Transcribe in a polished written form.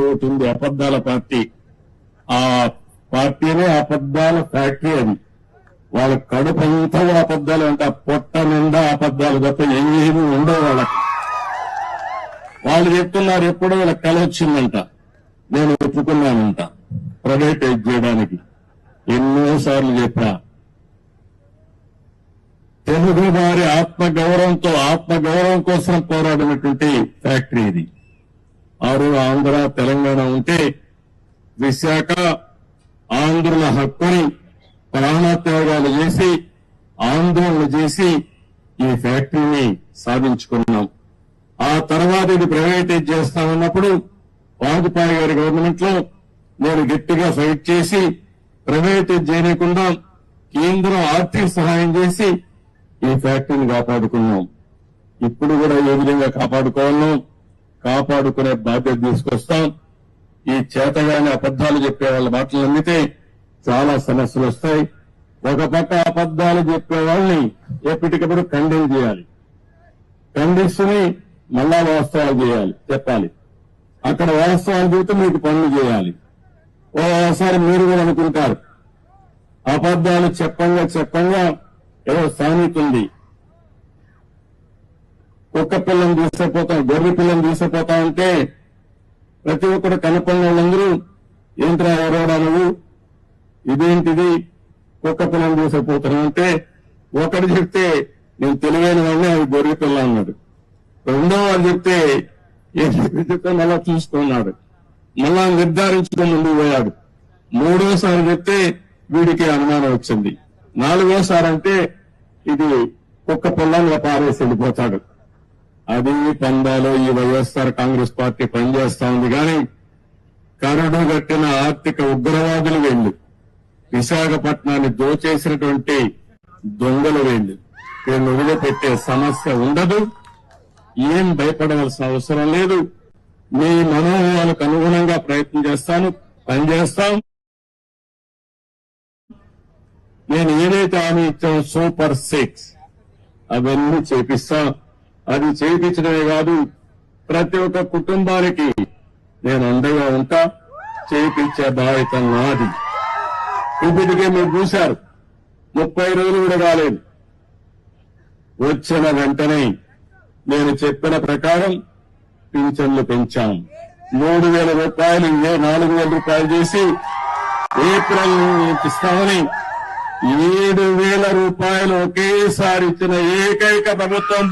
ఒకటి ఉంది, అబద్దాల పార్టీ. ఆ పార్టీనే అబద్దాల ఫ్యాక్టరీ. అది వాళ్ళ కడుపు అంతా అబద్దాలు అంటే పొట్ట నిండా అబద్దాలు తప్ప ఏమీ ఉండవు వాళ్ళకి. వాళ్ళు చెప్తున్నారు ఎప్పుడో వీళ్ళకి కల వచ్చిందంట, నేను ఒప్పుకున్నానంట ప్రైవేటైజ్ చేయడానికి. ఎన్నోసార్లు చెప్పా, తెలుగు వారి ఆత్మగౌరవం కోసం పోరాడినటువంటి ఫ్యాక్టరీ ఇది. ఆంధ్ర తెలంగాణ ఉంటే విశాఖ ఆంధ్రుల హక్కుని ప్రాణత్యాగాలు చేసి ఆందోళన చేసి ఈ ఫ్యాక్టరీని సాధించుకున్నాం. ఆ తర్వాత ఇది ప్రైవేటైజ్ చేస్తామన్నప్పుడు వాజ్పేయి గారి గవర్నమెంట్ లో నేను గట్టిగా ఫైట్ చేసి ప్రైవేటైజ్ చేయకుండా కేంద్రం ఆర్థిక సహాయం చేసి ఈ ఫ్యాక్టరీని కాపాడుకున్నాం. ఇప్పుడు కూడా ఏ విధంగా కాపాడుకునే బాధ్యత తీసుకొస్తాం. ఈ చేతగానే అబద్దాలు చెప్పే వాళ్ళ మాటలు నమ్మితే చాలా సమస్యలు వస్తాయి. ఒక పక్క అబద్దాలు చెప్పే వాళ్ళని ఎప్పటికప్పుడు ఖండన చేయాలి, ఖండిస్తుని మళ్ళా వాస్తవాలు చెప్పాలి. అక్కడ వాస్తవాలు చెబితే మీకు పనులు చేయాలి. ఓసారి మీరు కూడా అనుకుంటారు, అబద్దాలు చెప్పంగా ఏదో సామెత ఉంది, కుక్క పిల్లని తీసుకుపోతాం, గొర్రె పిల్లని తీసుకుపోతా ఉంటే ప్రతి ఒక్కరు కనపడిన వాళ్ళందరూ ఏంట్రా ఎవరోడా నువ్వు, ఇదేంటిది కుక్క పిల్లని తీసుకుపోతాను అంటే ఒకటి చెప్తే నేను తెలివైన వాడిని, అది గొర్రె పిల్ల అన్నాడు. రెండో వాళ్ళు చెప్తే చెప్తే మళ్ళా చూసుకున్నాడు, మళ్ళా నిర్ధారించుకుని ముందుకు పోయాడు. మూడోసారి చెప్తే వీడికి అనుమానం వచ్చింది. నాలుగోసారి అంటే ఇది కుక్క పిల్లలుగా పారేసి వెళ్ళిపోతాడు. అది పందాలో ఈ వైఎస్ఆర్ కాంగ్రెస్ పార్టీ పనిచేస్తా ఉంది. కానీ కరడు కట్టిన ఆర్థిక ఉగ్రవాదులు వీళ్ళు, విశాఖపట్నాన్ని దోచేసినటువంటి దొంగలు వీళ్ళు. వీళ్ళు వదిలిపెట్టే సమస్య ఉండదు. ఏం భయపడవలసిన అవసరం లేదు. మీ మనోభావాలకు అనుగుణంగా పనిచేస్తాం. నేను ఏదైతే హామీ ఇచ్చాను సూపర్ 6 అవన్నీ చేపిస్తాం. అది చేయించడమే కాదు, ప్రతి ఒక్క కుటుంబానికి నేను అండగా ఉంటా. చేయించే బాధ్యత నాది. ఇప్పటికే మీరు చూశారు, 30 రోజులు కూడా కాలేదు. వచ్చిన వెంటనే నేను చెప్పిన ప్రకారం పింఛన్లు పెంచాం. 3,000 రూపాయలు 4,000 రూపాయలు చేసి ఏప్రిల్ ఇస్తామని 7,000 రూపాయలు ఒకేసారి ఇచ్చిన ఏకైక ప్రభుత్వం